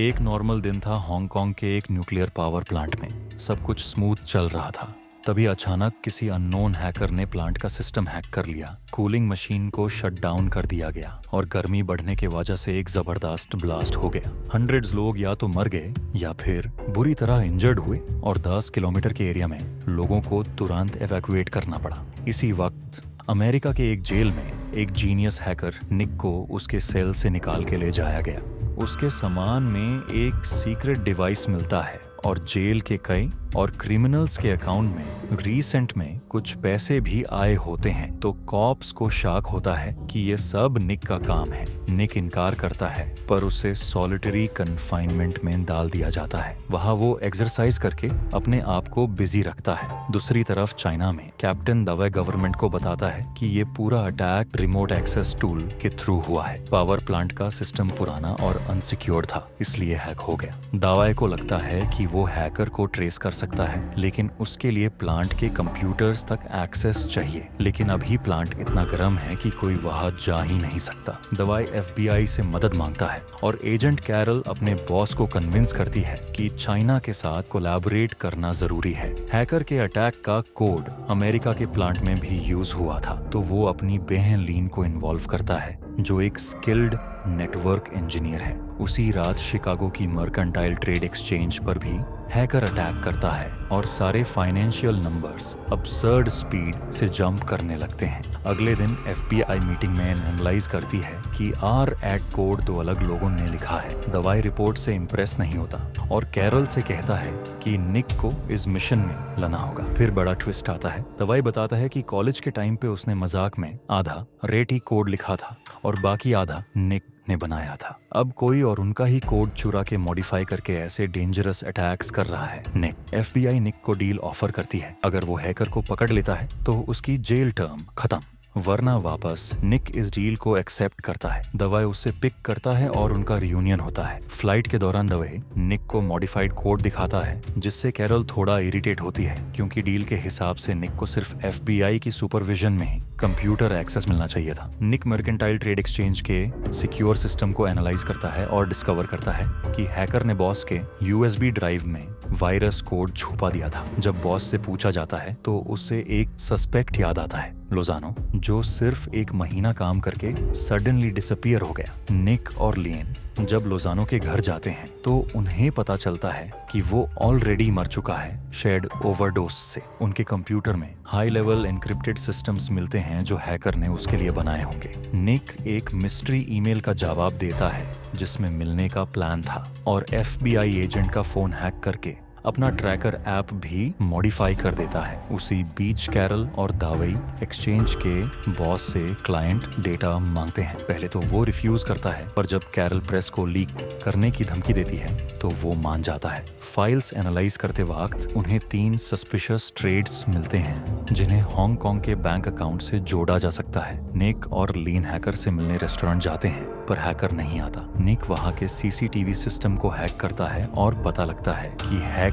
एक नॉर्मल दिन था हांगकांग के एक न्यूक्लियर पावर प्लांट में। सब कुछ स्मूथ चल रहा था। तभी अचानक किसी अननोन हैकर ने प्लांट का सिस्टम हैक कर लिया। कूलिंग मशीन को शट डाउन कर दिया गया और गर्मी बढ़ने की वजह से एक जबरदस्त ब्लास्ट हो गया। हंड्रेड्स लोग या तो मर गए या फिर बुरी तरह इंजर्ड हुए और 10 किलोमीटर के एरिया में लोगों को तुरंत एवैक्यूएट करना पड़ा। इसी वक्त अमेरिका के एक जेल में एक जीनियस हैकर निक को उसके सेल से निकाल के ले जाया गया। उसके सामान में एक सीक्रेट डिवाइस मिलता है और जेल के कई और क्रिमिनल्स के अकाउंट में रिसेंट में कुछ पैसे भी आए होते हैं। तो कॉप्स को शक होता है कि ये सब निक का काम है। निक इनकार करता है पर उसे सॉलिटरी कन्फाइनमेंट में डाल दिया जाता है। वहाँ वो एक्सरसाइज करके अपने आप को बिजी रखता है। दूसरी तरफ चाइना में कैप्टन दवाई गवर्नमेंट को बताता है कि ये पूरा अटैक रिमोट एक्सेस टूल के थ्रू हुआ है। पावर प्लांट का सिस्टम पुराना और अनसिक्योर्ड था, इसलिए हैक हो गया। दावाई को लगता है कि वो हैकर को ट्रेस कर सकता है, लेकिन उसके लिए प्लांट के कंप्यूटर्स तक एक्सेस चाहिए। लेकिन अभी प्लांट इतना गर्म है कि कोई वहां जा ही नहीं सकता। दवाई FBI से मदद मांगता है और एजेंट कैरल अपने बॉस को कन्विंस करती है कि चाइना के साथ कोलैबोरेट करना जरूरी है। हैकर के अटैक का कोड अमेरिका के प्लांट में भी यूज हुआ था, तो वो अपनी बहन लीन को इन्वॉल्व करता है, जो एक स्किल्ड नेटवर्क इंजीनियर है। उसी रात शिकागो की मर्केंटाइल ट्रेड एक्सचेंज पर भी हैकर अटैक करता है और सारे फाइनेंशियल नंबर्स अब्सर्ड स्पीड से जंप करने लगते हैं। अगले दिन FBI मीटिंग में एनालाइज करती है कि R@ कोड 2 अलग लोगों ने लिखा है। दवाई रिपोर्ट से इम्प्रेस नहीं होता और कैरल से कहता है कि निक को इस मिशन में लाना होगा। फिर बड़ा ट्विस्ट आता है। दवाई बताता है कि कॉलेज के टाइम पे उसने मजाक में आधा रेटी कोड लिखा था और बाकी आधा निक ने बनाया था। अब कोई और उनका ही कोड चुरा के मॉडिफाई करके ऐसे डेंजरस अटैक्स कर रहा है। निक FBI निक को डील ऑफर करती है। अगर वो हैकर को पकड़ लेता है तो उसकी जेल टर्म खत्म, वरना वापस। निक इस डील को एक्सेप्ट करता है। दवाई उससे पिक करता है और उनका रियूनियन होता है। फ्लाइट के दौरान दवाई निक को मॉडिफाइड कोड दिखाता है, जिससे कैरल थोड़ा इरिटेट होती है, क्योंकि डील के हिसाब से निक को सिर्फ FBI की सुपरविजन में ही कंप्यूटर एक्सेस मिलना चाहिए था। निक मर्केंटाइल ट्रेड एक्सचेंज के सिक्योर सिस्टम को एनालाइज करता है और डिस्कवर करता है कि हैकर ने बॉस के USB ड्राइव में वायरस कोड छुपा दिया था। जब बॉस से पूछा जाता है तो उसे एक सस्पेक्ट याद आता है, लोजानो, जो सिर्फ एक महीना काम करके सडनली डिसअपीयर हो गया। निक और लीन जब लोजानो के घर जाते हैं तो उन्हें पता चलता है कि वो ऑलरेडी मर चुका है, शायद ओवरडोज से। उनके कंप्यूटर में हाई लेवल एन्क्रिप्टेड सिस्टम्स मिलते हैं जो हैकर ने उसके लिए बनाए होंगे। निक एक मिस्ट्री ईमेल का जवाब देता है जिसमें मिलने का प्लान था और FBI एजेंट का फोन हैक करके अपना ट्रैकर ऐप भी मॉडिफाई कर देता है। उसी बीच कैरल और दावई एक्सचेंज के बॉस से क्लाइंट डेटा मांगते हैं। पहले तो वो रिफ्यूज करता है, पर जब कैरल प्रेस को लीक करने की धमकी देती है तो वो मान जाता है। फाइल्स एनालाइज करते वक्त उन्हें 3 सस्पिशियस ट्रेड्स मिलते हैं जिन्हें हांगकांग के बैंक अकाउंट से जोड़ा जा सकता है। निक और लीन हैकर से मिलने रेस्टोरेंट जाते हैं, पर हैकर नहीं आता। निक वहां के CCTV सिस्टम को हैक करता है और पता लगता है कि हैकर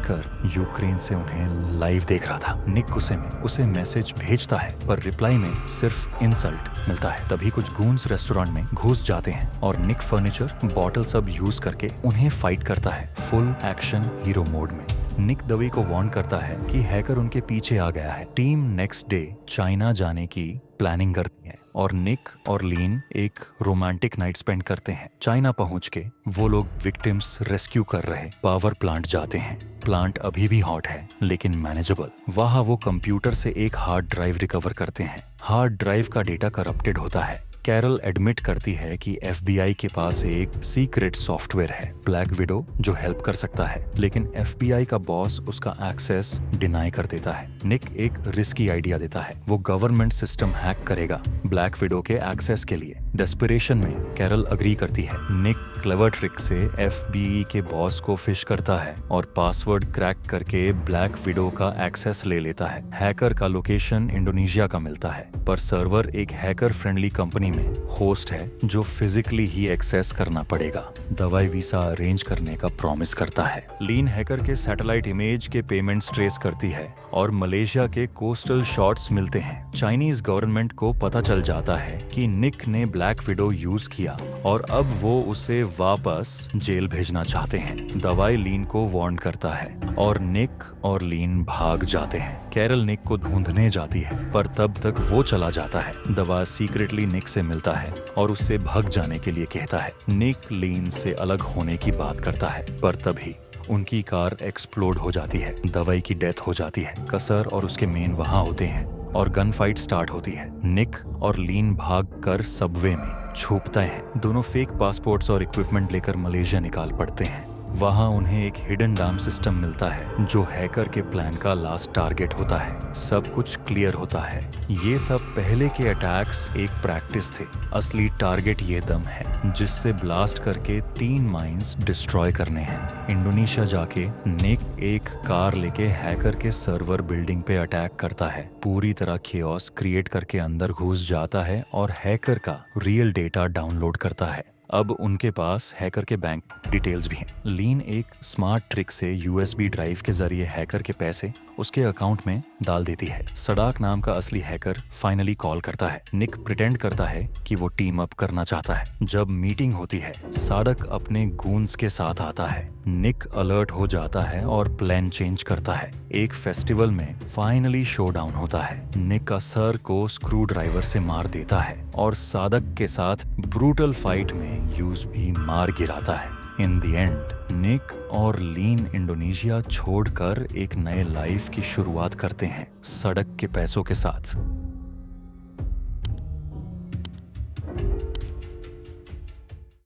यूक्रेन से उन्हें लाइव देख रहा था। निक गुस्से में उसे मैसेज भेजता है, पर रिप्लाई में सिर्फ इंसल्ट मिलता है। तभी कुछ गूंस रेस्टोरेंट में घुस जाते हैं और निक फर्नीचर बॉटल सब यूज करके उन्हें फाइट करता है, फुल एक्शन हीरो मोड में। निक दवाई को वार्न करता है कि हैकर उनके पीछे आ गया है। टीम नेक्स्ट डे चाइना जाने की प्लानिंग करती है और निक और लीन एक रोमांटिक नाइट स्पेंड करते हैं। चाइना पहुंच के वो लोग विक्टिम्स रेस्क्यू कर रहे पावर प्लांट जाते हैं। प्लांट अभी भी हॉट है लेकिन मैनेजेबल। वहाँ वो कंप्यूटर से एक हार्ड ड्राइव रिकवर करते हैं। हार्ड ड्राइव का डेटा करप्टेड होता है। कैरल एडमिट करती है कि FBI के पास एक सीक्रेट सॉफ्टवेयर है, ब्लैक विडो, जो हेल्प कर सकता है, लेकिन FBI का बॉस उसका एक्सेस डिनाई कर देता है। निक एक रिस्की आइडिया देता है, वो गवर्नमेंट सिस्टम हैक करेगा ब्लैक विडो के एक्सेस के लिए। डेस्परेशन में कैरल अग्री करती है। निक क्लेवर ट्रिक से FBE के बॉस को फिश करता है और पासवर्ड क्रैक करके ब्लैक विडो का एक्सेस ले लेता है। हैकर का लोकेशन इंडोनेशिया का मिलता है, पर सर्वर एक हैकर फ्रेंडली कंपनी में होस्ट है जो फिजिकली ही एक्सेस करना पड़ेगा। दवाई वीसा अरेंज करने का प्रॉमिस करता है। लीन हैकर के सैटेलाइट इमेज के पेमेंट्स ट्रेस करती है और मलेशिया के कोस्टल शॉट्स मिलते हैं। चाइनीज गवर्नमेंट को पता चल जाता है कि निक ने ब्लैक विडो यूज किया और अब वो उसे वापस जेल भेजना चाहते हैं। दवाई लीन को वार्न करता है और निक और लीन भाग जाते हैं। कैरल निक को ढूंढने जाती है पर तब तक वो चला जाता है। दवा सीक्रेटली निक से मिलता है और उससे भाग जाने के लिए कहता है। निक लीन से अलग होने की बात करता है पर तभी उनकी कार एक्सप्लोड हो जाती है। दवाई की डेथ हो जाती है। कसर और उसके मेन वहां होते हैं और गन फाइट स्टार्ट होती है। निक और लीन भाग कर सबवे में छुपते हैं। दोनों फेक पासपोर्ट्स और इक्विपमेंट लेकर मलेशिया निकाल पड़ते हैं। वहां उन्हें एक हिडन डैम सिस्टम मिलता है जो हैकर के प्लान का लास्ट टारगेट होता है। सब कुछ क्लियर होता है। ये सब पहले के अटैक्स एक प्रैक्टिस थे। असली टारगेट ये दम है जिससे ब्लास्ट करके 3 माइंस डिस्ट्रॉय करने हैं। इंडोनेशिया जाके निक एक कार लेके हैकर के सर्वर बिल्डिंग पे अटैक करता है। पूरी तरह केओस क्रिएट करके अंदर घुस जाता है और हैकर का रियल डेटा डाउनलोड करता है। अब उनके पास हैकर के बैंक डिटेल्स भी हैं। लीन एक स्मार्ट ट्रिक से यूएसबी ड्राइव के जरिए हैकर के पैसे उसके अकाउंट में डाल देती है। सडाक नाम का असली हैकर फाइनली कॉल करता है। निक प्रिटेंड करता है कि वो टीम अप करना चाहता है। जब मीटिंग होती है साडक अपने गूंस के साथ आता है। निक अलर्ट हो जाता है और प्लान चेंज करता है। एक फेस्टिवल में फाइनली शोडाउन होता है। निक का सर को स्क्रू ड्राइवर से मार देता है और सादक के साथ ब्रूटल फाइट में यूज भी मार गिराता है। इन द एंड निक और लीन इंडोनेशिया छोड़कर एक नए लाइफ की शुरुआत करते हैं सड़क के पैसों के साथ।